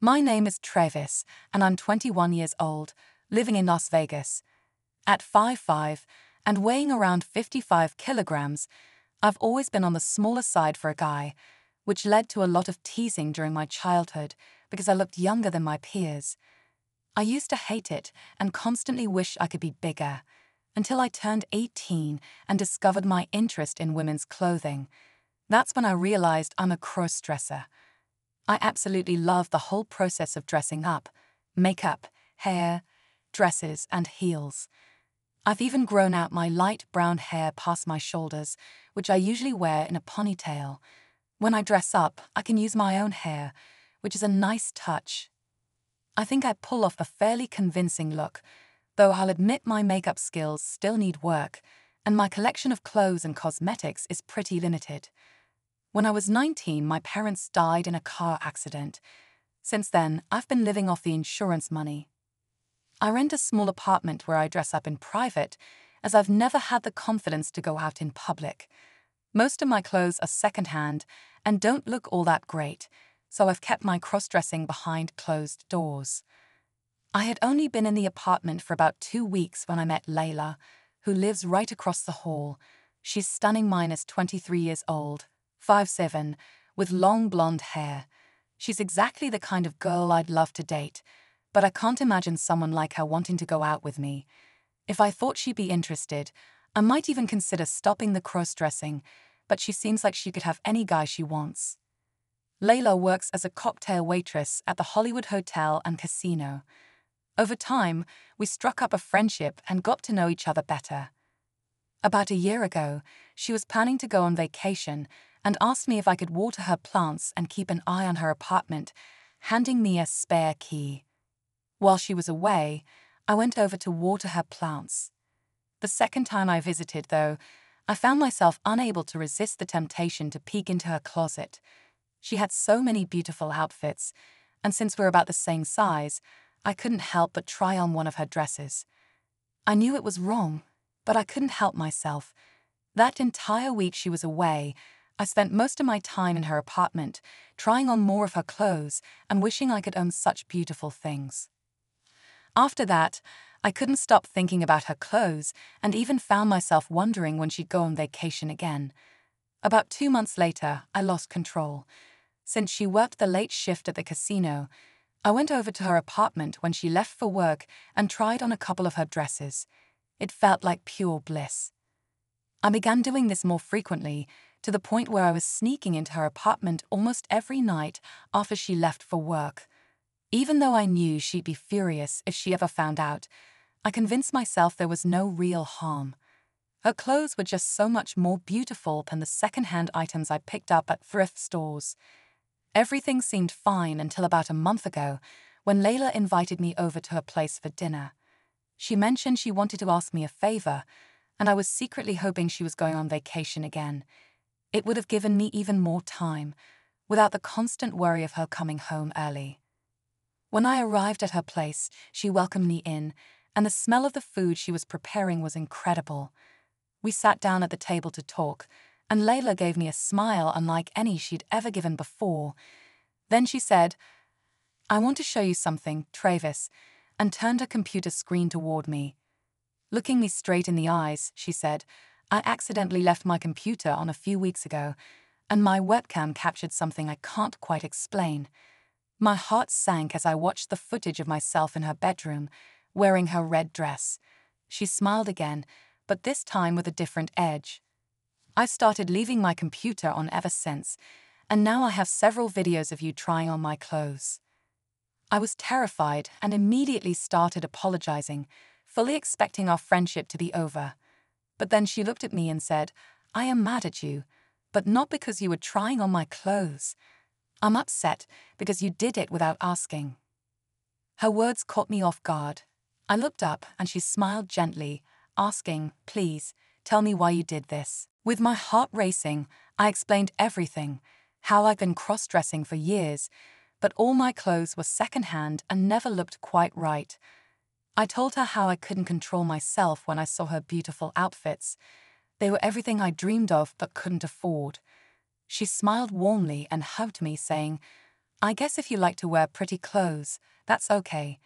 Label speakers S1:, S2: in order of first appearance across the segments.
S1: My name is Travis, and I'm 21 years old, living in Las Vegas. At 5'5" and weighing around 55 kilograms, I've always been on the smaller side for a guy, which led to a lot of teasing during my childhood because I looked younger than my peers. I used to hate it and constantly wish I could be bigger, until I turned 18 and discovered my interest in women's clothing. That's when I realized I'm a crossdresser. I absolutely love the whole process of dressing up: makeup, hair, dresses, and heels. I've even grown out my light brown hair past my shoulders, which I usually wear in a ponytail. When I dress up, I can use my own hair, which is a nice touch. I think I pull off a fairly convincing look, though I'll admit my makeup skills still need work, and my collection of clothes and cosmetics is pretty limited. When I was 19, my parents died in a car accident. Since then, I've been living off the insurance money. I rent a small apartment where I dress up in private, as I've never had the confidence to go out in public. Most of my clothes are secondhand and don't look all that great, so I've kept my cross-dressing behind closed doors. I had only been in the apartment for about 2 weeks when I met Layla, who lives right across the hall. She's stunning minus 23 years old, 5'7", with long blonde hair. She's exactly the kind of girl I'd love to date, but I can't imagine someone like her wanting to go out with me. If I thought she'd be interested, I might even consider stopping the cross-dressing, but she seems like she could have any guy she wants. Layla works as a cocktail waitress at the Hollywood Hotel and Casino. Over time, we struck up a friendship and got to know each other better. About a year ago, she was planning to go on vacation and asked me if I could water her plants and keep an eye on her apartment, handing me a spare key. While she was away, I went over to water her plants. The second time I visited, though, I found myself unable to resist the temptation to peek into her closet. She had so many beautiful outfits, and since we're about the same size, I couldn't help but try on one of her dresses. I knew it was wrong, but I couldn't help myself. That entire week she was away, I spent most of my time in her apartment, trying on more of her clothes and wishing I could own such beautiful things. After that, I couldn't stop thinking about her clothes and even found myself wondering when she'd go on vacation again. About 2 months later, I lost control. Since she worked the late shift at the casino, I went over to her apartment when she left for work and tried on a couple of her dresses. It felt like pure bliss. I began doing this more frequently, to the point where I was sneaking into her apartment almost every night after she left for work. Even though I knew she'd be furious if she ever found out, I convinced myself there was no real harm. Her clothes were just so much more beautiful than the second-hand items I picked up at thrift stores. Everything seemed fine until about a month ago, when Layla invited me over to her place for dinner. She mentioned she wanted to ask me a favor, and I was secretly hoping she was going on vacation again. It would have given me even more time, without the constant worry of her coming home early. When I arrived at her place, she welcomed me in, and the smell of the food she was preparing was incredible. We sat down at the table to talk, and Layla gave me a smile unlike any she'd ever given before. Then she said, "I want to show you something, Travis," and turned her computer screen toward me. Looking me straight in the eyes, she said, "I accidentally left my computer on a few weeks ago, and my webcam captured something I can't quite explain." My heart sank as I watched the footage of myself in her bedroom, wearing her red dress. She smiled again, but this time with a different edge. "I started leaving my computer on ever since, and now I have several videos of you trying on my clothes." I was terrified and immediately started apologizing, fully expecting our friendship to be over. But then she looked at me and said, "I am mad at you, but not because you were trying on my clothes. I'm upset because you did it without asking." Her words caught me off guard. I looked up and she smiled gently, asking, "Please, tell me why you did this." With my heart racing, I explained everything, how I'd been cross-dressing for years, but all my clothes were second-hand and never looked quite right. I told her how I couldn't control myself when I saw her beautiful outfits. They were everything I dreamed of but couldn't afford. She smiled warmly and hugged me, saying, I guess if you like to wear pretty clothes, that's okay.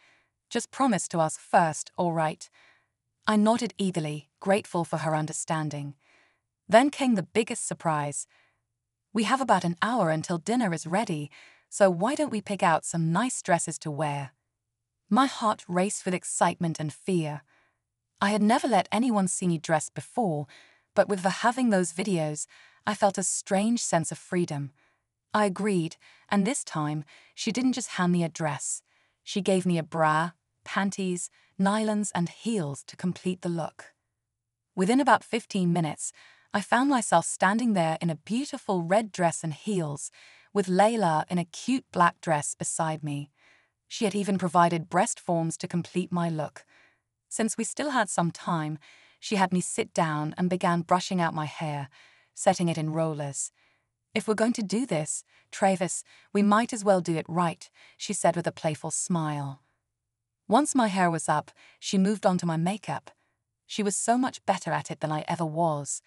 S1: Just promise to ask first, all right? I nodded eagerly, grateful for her understanding. Then came the biggest surprise. We have about an hour until dinner is ready, so why don't we pick out some nice dresses to wear? My heart raced with excitement and fear. I had never let anyone see me dressed before, but with having those videos, I felt a strange sense of freedom. I agreed, and this time, she didn't just hand me a dress. She gave me a bra, panties, nylons, and heels to complete the look. Within about 15 minutes, I found myself standing there in a beautiful red dress and heels, with Layla in a cute black dress beside me. She had even provided breast forms to complete my look. Since we still had some time, she had me sit down and began brushing out my hair, setting it in rollers. "If we're going to do this, Travis, we might as well do it right," she said with a playful smile. Once my hair was up, she moved on to my makeup. She was so much better at it than I ever was.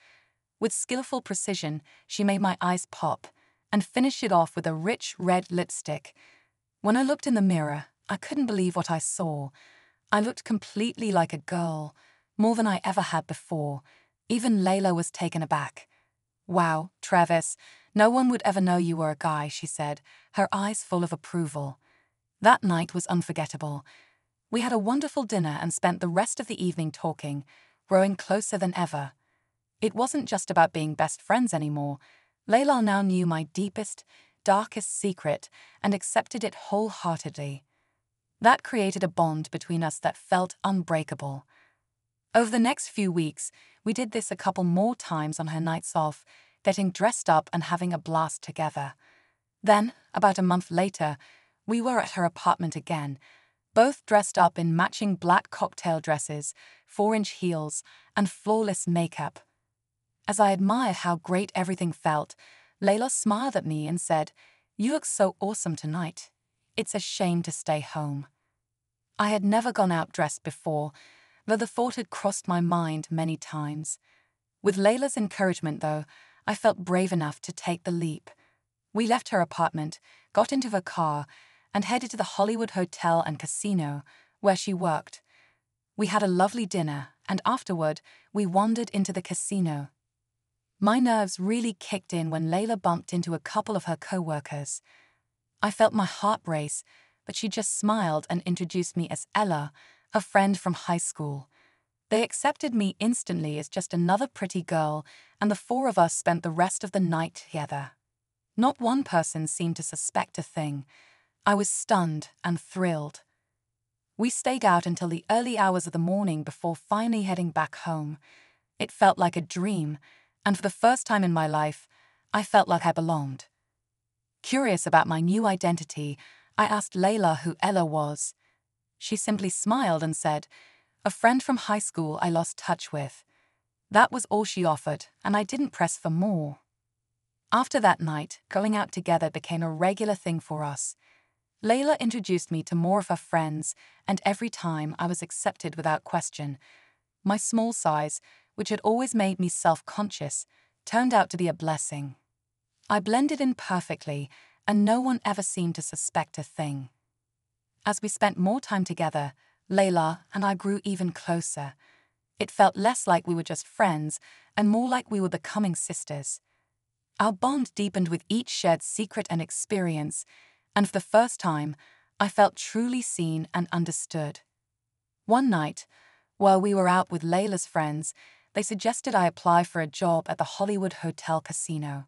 S1: With skillful precision, she made my eyes pop and finished it off with a rich red lipstick. When I looked in the mirror, I couldn't believe what I saw. I looked completely like a girl, more than I ever had before. Even Layla was taken aback. "Wow, Travis, no one would ever know you were a guy," she said, her eyes full of approval. That night was unforgettable. We had a wonderful dinner and spent the rest of the evening talking, growing closer than ever. It wasn't just about being best friends anymore. Layla now knew my deepest, darkest secret and accepted it wholeheartedly. That created a bond between us that felt unbreakable. Over the next few weeks, we did this a couple more times on her nights off, getting dressed up and having a blast together. Then, about a month later, we were at her apartment again, both dressed up in matching black cocktail dresses, 4-inch heels, and flawless makeup. As I admired how great everything felt, Layla smiled at me and said, "You look so awesome tonight. It's a shame to stay home." I had never gone out dressed before, though the thought had crossed my mind many times. With Layla's encouragement, though, I felt brave enough to take the leap. We left her apartment, got into her car, and headed to the Hollywood Hotel and Casino, where she worked. We had a lovely dinner, and afterward, we wandered into the casino. My nerves really kicked in when Layla bumped into a couple of her co-workers. I felt my heart race, but she just smiled and introduced me as Ella, a friend from high school. They accepted me instantly as just another pretty girl, and the four of us spent the rest of the night together. Not one person seemed to suspect a thing. I was stunned and thrilled. We stayed out until the early hours of the morning before finally heading back home. It felt like a dream, and for the first time in my life, I felt like I belonged. Curious about my new identity, I asked Layla who Ella was. She simply smiled and said, "A friend from high school I lost touch with." That was all she offered, and I didn't press for more. After that night, going out together became a regular thing for us. Layla introduced me to more of her friends, and every time I was accepted without question. My small size, which had always made me self-conscious, turned out to be a blessing. I blended in perfectly, and no one ever seemed to suspect a thing. As we spent more time together, Layla and I grew even closer. It felt less like we were just friends, and more like we were becoming sisters. Our bond deepened with each shared secret and experience, and for the first time, I felt truly seen and understood. One night, while we were out with Layla's friends, they suggested I apply for a job at the Hollywood Hotel Casino.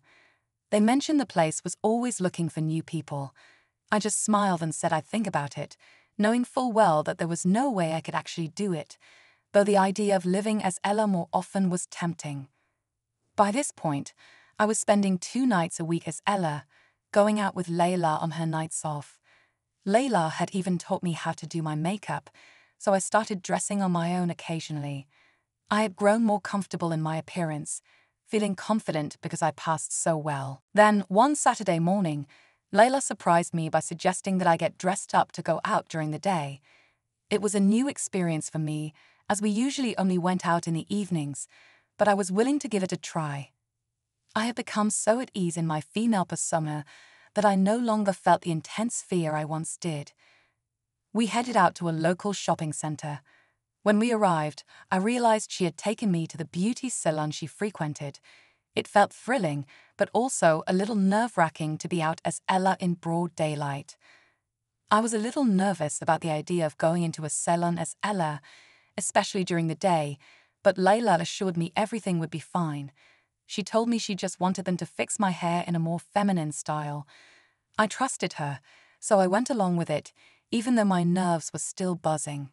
S1: They mentioned the place was always looking for new people. I just smiled and said I'd think about it, knowing full well that there was no way I could actually do it, though the idea of living as Ella more often was tempting. By this point, I was spending 2 nights a week as Ella, going out with Layla on her nights off. Layla had even taught me how to do my makeup, so I started dressing on my own occasionally. I had grown more comfortable in my appearance, feeling confident because I passed so well. Then, one Saturday morning, Layla surprised me by suggesting that I get dressed up to go out during the day. It was a new experience for me, as we usually only went out in the evenings, but I was willing to give it a try. I had become so at ease in my female persona that I no longer felt the intense fear I once did. We headed out to a local shopping center. When we arrived, I realized she had taken me to the beauty salon she frequented. It felt thrilling, but also a little nerve-wracking to be out as Ella in broad daylight. I was a little nervous about the idea of going into a salon as Ella, especially during the day, but Layla assured me everything would be fine. She told me she just wanted them to fix my hair in a more feminine style. I trusted her, so I went along with it, even though my nerves were still buzzing.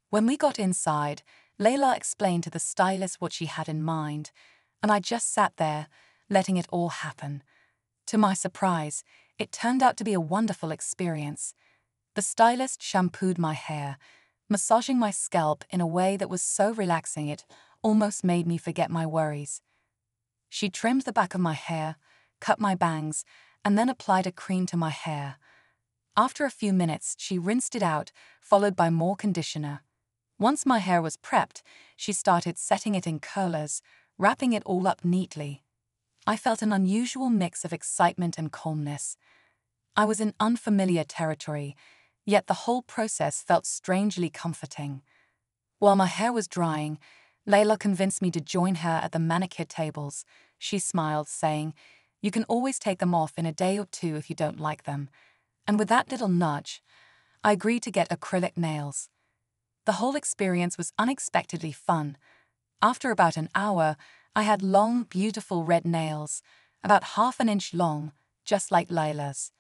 S1: When we got inside, Layla explained to the stylist what she had in mind, and I just sat there, letting it all happen. To my surprise, it turned out to be a wonderful experience. The stylist shampooed my hair, massaging my scalp in a way that was so relaxing it almost made me forget my worries. She trimmed the back of my hair, cut my bangs, and then applied a cream to my hair. After a few minutes, she rinsed it out, followed by more conditioner. Once my hair was prepped, she started setting it in curlers, wrapping it all up neatly. I felt an unusual mix of excitement and calmness. I was in unfamiliar territory, yet the whole process felt strangely comforting. While my hair was drying, Layla convinced me to join her at the manicure tables. She smiled, saying, "You can always take them off in a day or two if you don't like them." And with that little nudge, I agreed to get acrylic nails. The whole experience was unexpectedly fun. After about an hour, I had long, beautiful red nails, about half an inch long, just like Layla's.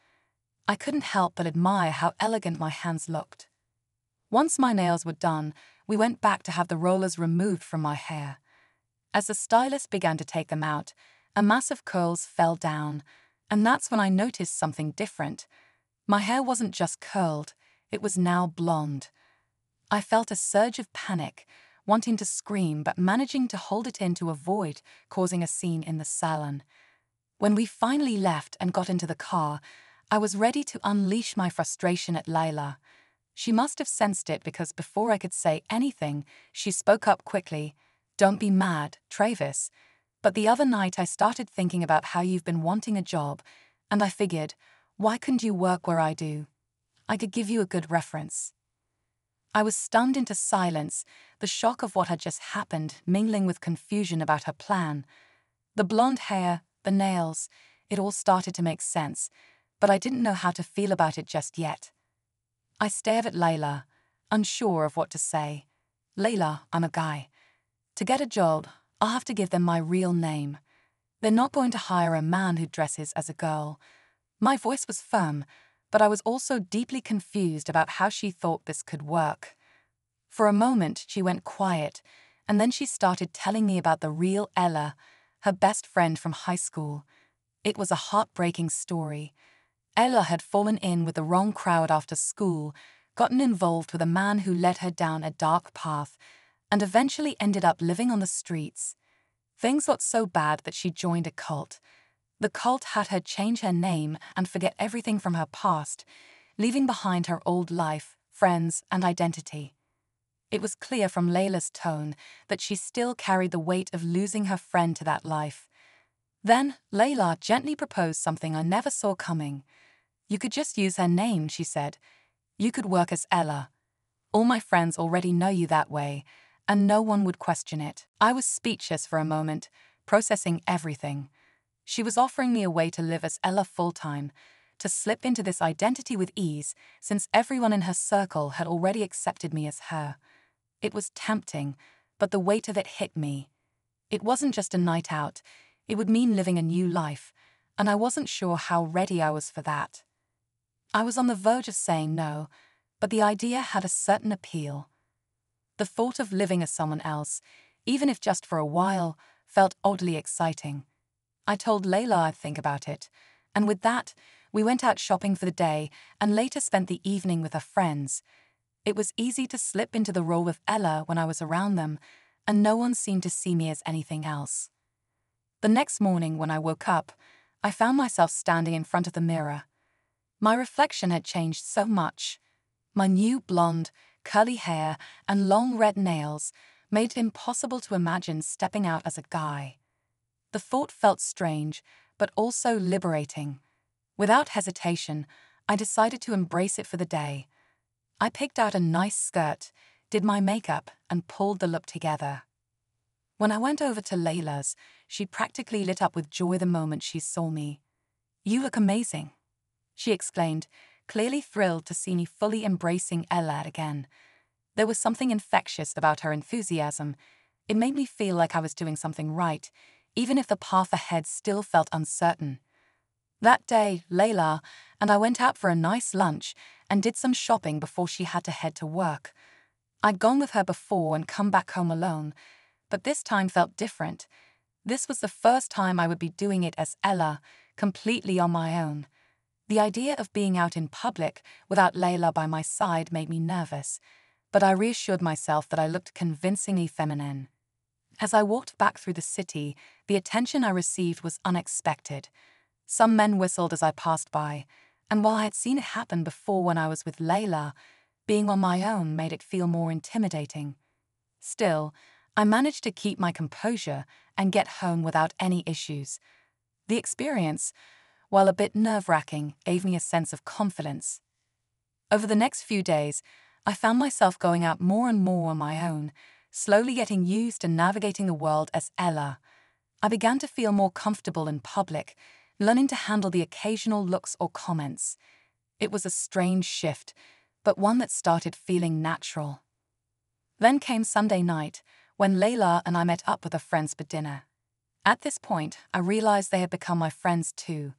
S1: I couldn't help but admire how elegant my hands looked. Once my nails were done, we went back to have the rollers removed from my hair. As the stylist began to take them out, a mass of curls fell down, and that's when I noticed something different. My hair wasn't just curled, it was now blonde. I felt a surge of panic, wanting to scream but managing to hold it in to avoid causing a scene in the salon. When we finally left and got into the car, I was ready to unleash my frustration at Layla. She must have sensed it because before I could say anything, she spoke up quickly. "Don't be mad, Travis. But the other night I started thinking about how you've been wanting a job, and I figured, why couldn't you work where I do? I could give you a good reference." I was stunned into silence, the shock of what had just happened mingling with confusion about her plan. The blonde hair, the nails, it all started to make sense, but I didn't know how to feel about it just yet. I stared at Layla, unsure of what to say. "Layla, I'm a guy. To get a job, I'll have to give them my real name. They're not going to hire a man who dresses as a girl." My voice was firm, but I was also deeply confused about how she thought this could work. For a moment, she went quiet, and then she started telling me about the real Ella, her best friend from high school. It was a heartbreaking story. Ella had fallen in with the wrong crowd after school, gotten involved with a man who led her down a dark path, and eventually ended up living on the streets. Things got so bad that she joined a cult. The cult had her change her name and forget everything from her past, leaving behind her old life, friends, and identity. It was clear from Layla's tone that she still carried the weight of losing her friend to that life. Then Layla gently proposed something I never saw coming. "You could just use her name," she said. "You could work as Ella. All my friends already know you that way, and no one would question it." I was speechless for a moment, processing everything. She was offering me a way to live as Ella full-time, to slip into this identity with ease, since everyone in her circle had already accepted me as her. It was tempting, but the weight of it hit me. It wasn't just a night out, it would mean living a new life, and I wasn't sure how ready I was for that. I was on the verge of saying no, but the idea had a certain appeal. The thought of living as someone else, even if just for a while, felt oddly exciting. I told Layla I'd think about it, and with that, we went out shopping for the day and later spent the evening with her friends. It was easy to slip into the role of Ella when I was around them, and no one seemed to see me as anything else. The next morning when I woke up, I found myself standing in front of the mirror. My reflection had changed so much. My new blonde, curly hair and long red nails made it impossible to imagine stepping out as a guy. The thought felt strange, but also liberating. Without hesitation, I decided to embrace it for the day. I picked out a nice skirt, did my makeup, and pulled the look together. When I went over to Layla's, she practically lit up with joy the moment she saw me. "You look amazing," she exclaimed, clearly thrilled to see me fully embracing Ella again. There was something infectious about her enthusiasm. It made me feel like I was doing something right, even if the path ahead still felt uncertain. That day, Layla and I went out for a nice lunch and did some shopping before she had to head to work. I'd gone with her before and come back home alone, but this time felt different. This was the first time I would be doing it as Ella, completely on my own. The idea of being out in public without Layla by my side made me nervous, but I reassured myself that I looked convincingly feminine. As I walked back through the city, the attention I received was unexpected. Some men whistled as I passed by, and while I had seen it happen before when I was with Layla, being on my own made it feel more intimidating. Still, I managed to keep my composure and get home without any issues. The experience, while a bit nerve-wracking, gave me a sense of confidence. Over the next few days, I found myself going out more and more on my own, slowly getting used to navigating the world as Ella. I began to feel more comfortable in public, learning to handle the occasional looks or comments. It was a strange shift, but one that started feeling natural. Then came Sunday night, when Layla and I met up with her friends for dinner. At this point, I realized they had become my friends too.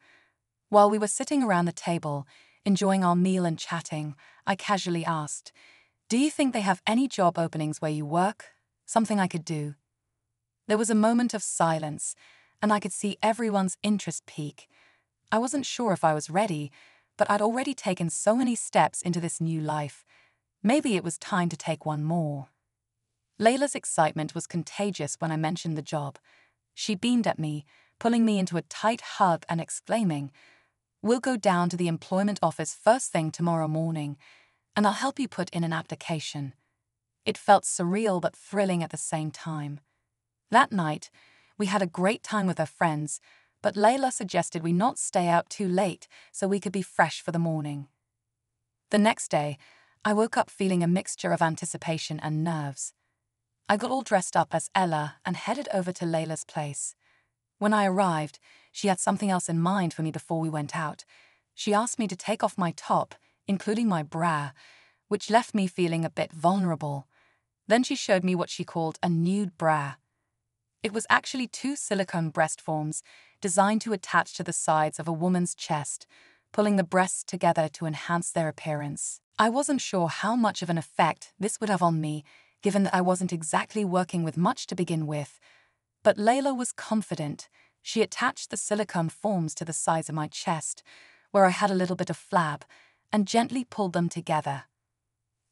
S1: While we were sitting around the table, enjoying our meal and chatting, I casually asked, "Do you think they have any job openings where you work? Something I could do?" There was a moment of silence, and I could see everyone's interest peak. I wasn't sure if I was ready, but I'd already taken so many steps into this new life. Maybe it was time to take one more. Layla's excitement was contagious when I mentioned the job. She beamed at me, pulling me into a tight hug and exclaiming, "We'll go down to the employment office first thing tomorrow morning, and I'll help you put in an application." It felt surreal but thrilling at the same time. That night, we had a great time with our friends, but Layla suggested we not stay out too late so we could be fresh for the morning. The next day, I woke up feeling a mixture of anticipation and nerves. I got all dressed up as Ella and headed over to Layla's place. When I arrived, she had something else in mind for me before we went out. She asked me to take off my top, including my bra, which left me feeling a bit vulnerable. Then she showed me what she called a nude bra. It was actually 2 silicone breast forms designed to attach to the sides of a woman's chest, pulling the breasts together to enhance their appearance. I wasn't sure how much of an effect this would have on me, given that I wasn't exactly working with much to begin with. But Layla was confident. She attached the silicone forms to the sides of my chest, where I had a little bit of flab, and gently pulled them together.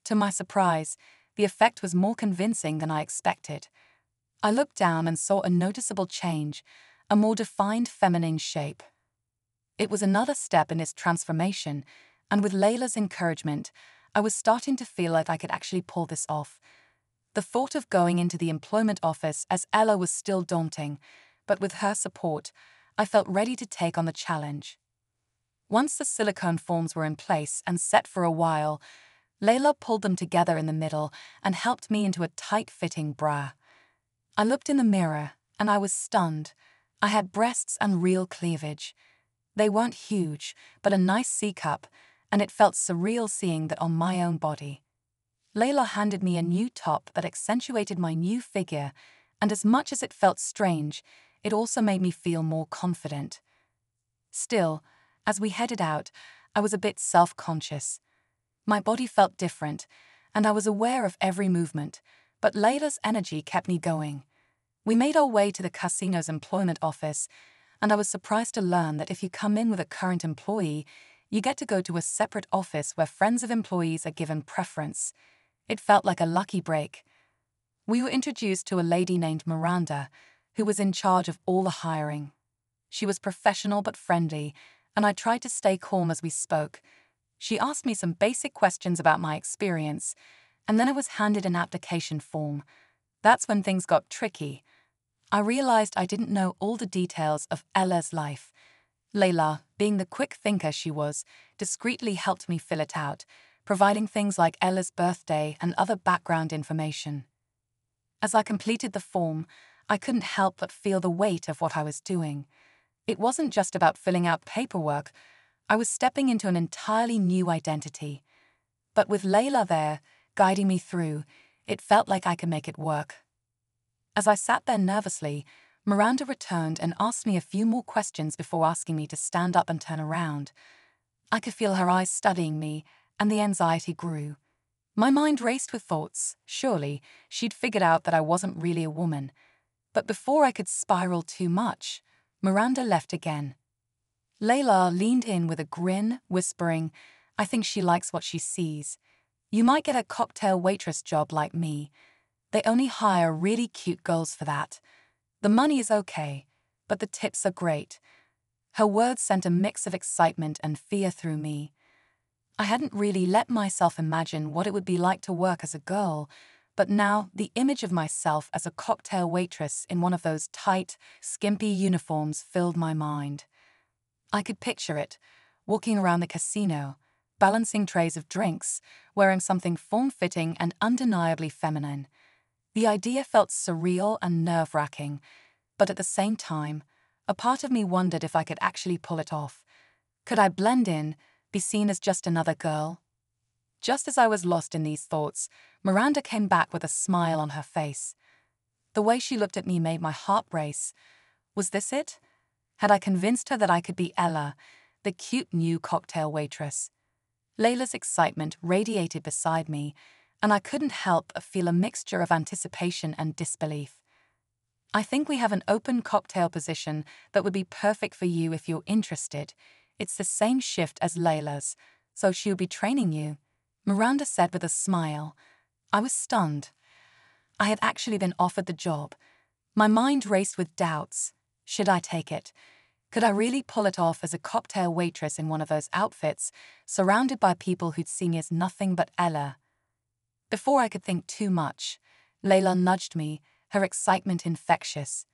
S1: To my surprise, the effect was more convincing than I expected. I looked down and saw a noticeable change, a more defined feminine shape. It was another step in this transformation, and with Layla's encouragement, I was starting to feel like I could actually pull this off. The thought of going into the employment office as Ella was still daunting, but with her support, I felt ready to take on the challenge. Once the silicone forms were in place and set for a while, Layla pulled them together in the middle and helped me into a tight-fitting bra. I looked in the mirror, and I was stunned. I had breasts and real cleavage. They weren't huge, but a nice C-cup, and it felt surreal seeing that on my own body. Layla handed me a new top that accentuated my new figure, and as much as it felt strange, it also made me feel more confident. Still, as we headed out, I was a bit self-conscious. My body felt different, and I was aware of every movement, but Layla's energy kept me going. We made our way to the casino's employment office, and I was surprised to learn that if you come in with a current employee, you get to go to a separate office where friends of employees are given preference. It felt like a lucky break. We were introduced to a lady named Miranda, who was in charge of all the hiring. She was professional but friendly, and I tried to stay calm as we spoke. She asked me some basic questions about my experience, and then I was handed an application form. That's when things got tricky. I realized I didn't know all the details of Ella's life. Layla, being the quick thinker she was, discreetly helped me fill it out, providing things like Ella's birthday and other background information. As I completed the form, I couldn't help but feel the weight of what I was doing. It wasn't just about filling out paperwork. I was stepping into an entirely new identity. But with Layla there, guiding me through, it felt like I could make it work. As I sat there nervously, Miranda returned and asked me a few more questions before asking me to stand up and turn around. I could feel her eyes studying me, and the anxiety grew. My mind raced with thoughts. Surely, she'd figured out that I wasn't really a woman. But before I could spiral too much, Miranda left again. Layla leaned in with a grin, whispering, "I think she likes what she sees. You might get a cocktail waitress job like me. They only hire really cute girls for that. The money is okay, but the tips are great." Her words sent a mix of excitement and fear through me. I hadn't really let myself imagine what it would be like to work as a girl, but now the image of myself as a cocktail waitress in one of those tight, skimpy uniforms filled my mind. I could picture it, walking around the casino, balancing trays of drinks, wearing something form-fitting and undeniably feminine. The idea felt surreal and nerve-wracking, but at the same time, a part of me wondered if I could actually pull it off. Could I blend in, be seen as just another girl? Just as I was lost in these thoughts, Miranda came back with a smile on her face. The way she looked at me made my heart race. Was this it? Had I convinced her that I could be Ella, the cute new cocktail waitress? Layla's excitement radiated beside me, and I couldn't help but feel a mixture of anticipation and disbelief. "I think we have an open cocktail position that would be perfect for you if you're interested. It's the same shift as Layla's, so she'll be training you," Miranda said with a smile. I was stunned. I had actually been offered the job. My mind raced with doubts. Should I take it? Could I really pull it off as a cocktail waitress in one of those outfits, surrounded by people who'd see me as nothing but Ella? Before I could think too much, Layla nudged me, her excitement infectious.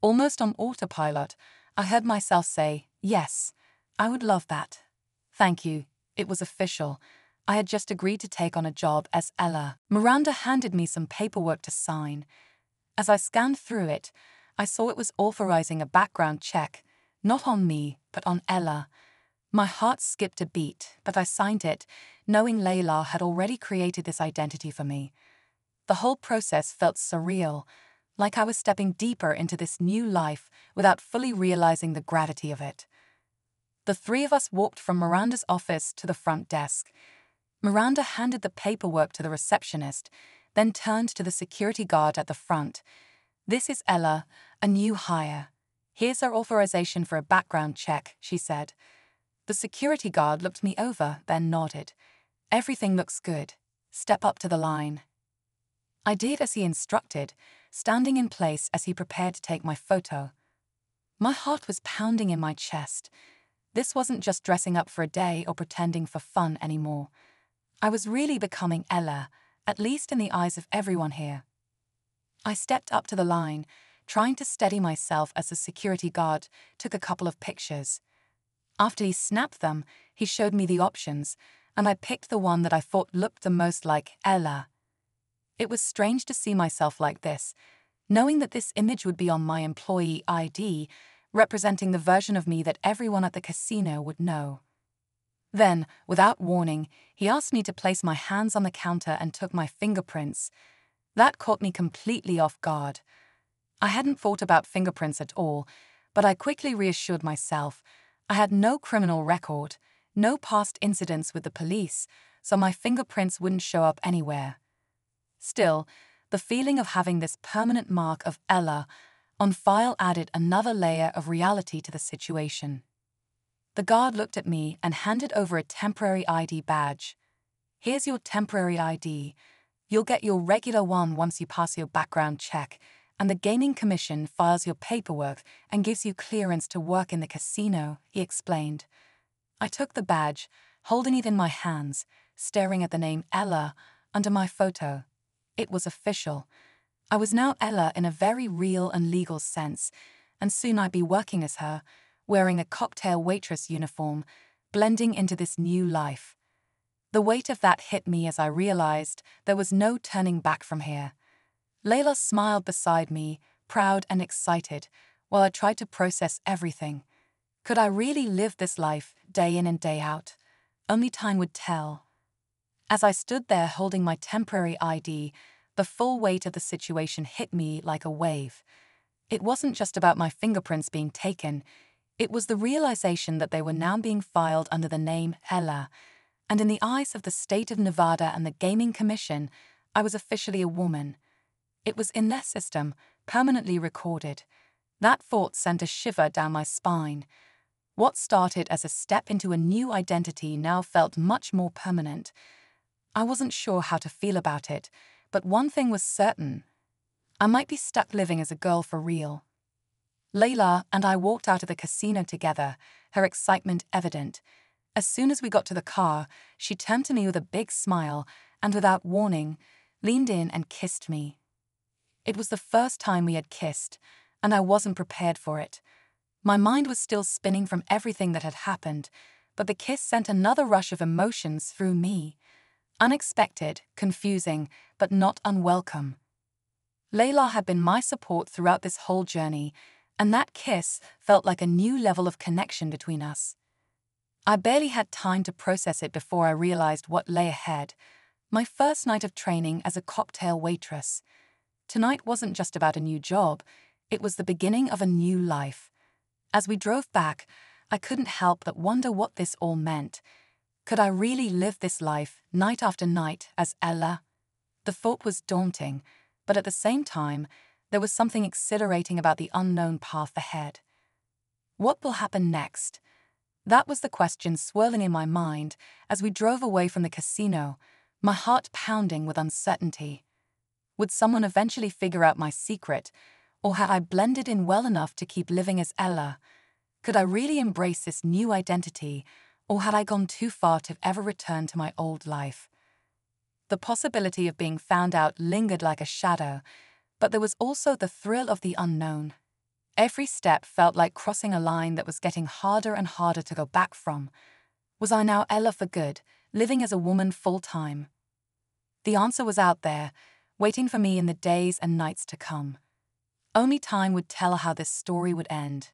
S1: Almost on autopilot, I heard myself say, "Yes, I would love that. Thank you." It was official. I had just agreed to take on a job as Ella. Miranda handed me some paperwork to sign. As I scanned through it, I saw it was authorizing a background check, not on me, but on Ella. My heart skipped a beat, but I signed it, knowing Layla had already created this identity for me. The whole process felt surreal, like I was stepping deeper into this new life without fully realizing the gravity of it. The three of us walked from Miranda's office to the front desk. Miranda handed the paperwork to the receptionist, then turned to the security guard at the front. "This is Ella, a new hire. Here's her authorization for a background check," she said. The security guard looked me over, then nodded. "Everything looks good. Step up to the line." I did as he instructed, standing in place as he prepared to take my photo. My heart was pounding in my chest. This wasn't just dressing up for a day or pretending for fun anymore. I was really becoming Ella, at least in the eyes of everyone here. I stepped up to the line, trying to steady myself as the security guard took a couple of pictures. After he snapped them, he showed me the options, and I picked the one that I thought looked the most like Ella. It was strange to see myself like this, knowing that this image would be on my employee ID, representing the version of me that everyone at the casino would know. Then, without warning, he asked me to place my hands on the counter and took my fingerprints. That caught me completely off guard. I hadn't thought about fingerprints at all, but I quickly reassured myself. I had no criminal record, no past incidents with the police, so my fingerprints wouldn't show up anywhere. Still, the feeling of having this permanent mark of Ella on file added another layer of reality to the situation. The guard looked at me and handed over a temporary ID badge. "Here's your temporary ID. You'll get your regular one once you pass your background check, and the Gaming Commission files your paperwork and gives you clearance to work in the casino," he explained. I took the badge, holding it in my hands, staring at the name Ella under my photo. It was official. I was now Ella in a very real and legal sense, and soon I'd be working as her, wearing a cocktail waitress uniform, blending into this new life. The weight of that hit me as I realized there was no turning back from here. Layla smiled beside me, proud and excited, while I tried to process everything. Could I really live this life, day in and day out? Only time would tell. As I stood there holding my temporary ID, the full weight of the situation hit me like a wave. It wasn't just about my fingerprints being taken, it was the realization that they were now being filed under the name Ella, and in the eyes of the state of Nevada and the Gaming Commission, I was officially a woman. It was in their system, permanently recorded. That thought sent a shiver down my spine. What started as a step into a new identity now felt much more permanent. I wasn't sure how to feel about it, but one thing was certain. I might be stuck living as a girl for real. Layla and I walked out of the casino together, her excitement evident. As soon as we got to the car, she turned to me with a big smile and, without warning, leaned in and kissed me. It was the first time we had kissed, and I wasn't prepared for it. My mind was still spinning from everything that had happened, but the kiss sent another rush of emotions through me. Unexpected, confusing, but not unwelcome. Layla had been my support throughout this whole journey, and that kiss felt like a new level of connection between us. I barely had time to process it before I realized what lay ahead. My first night of training as a cocktail waitress. Tonight wasn't just about a new job, it was the beginning of a new life. As we drove back, I couldn't help but wonder what this all meant. Could I really live this life, night after night, as Ella? The thought was daunting, but at the same time, there was something exhilarating about the unknown path ahead. What will happen next? That was the question swirling in my mind as we drove away from the casino, my heart pounding with uncertainty. Would someone eventually figure out my secret, or had I blended in well enough to keep living as Ella? Could I really embrace this new identity, or had I gone too far to ever return to my old life? The possibility of being found out lingered like a shadow, but there was also the thrill of the unknown. Every step felt like crossing a line that was getting harder and harder to go back from. Was I now Ella for good, living as a woman full-time? The answer was out there, waiting for me in the days and nights to come. Only time would tell how this story would end.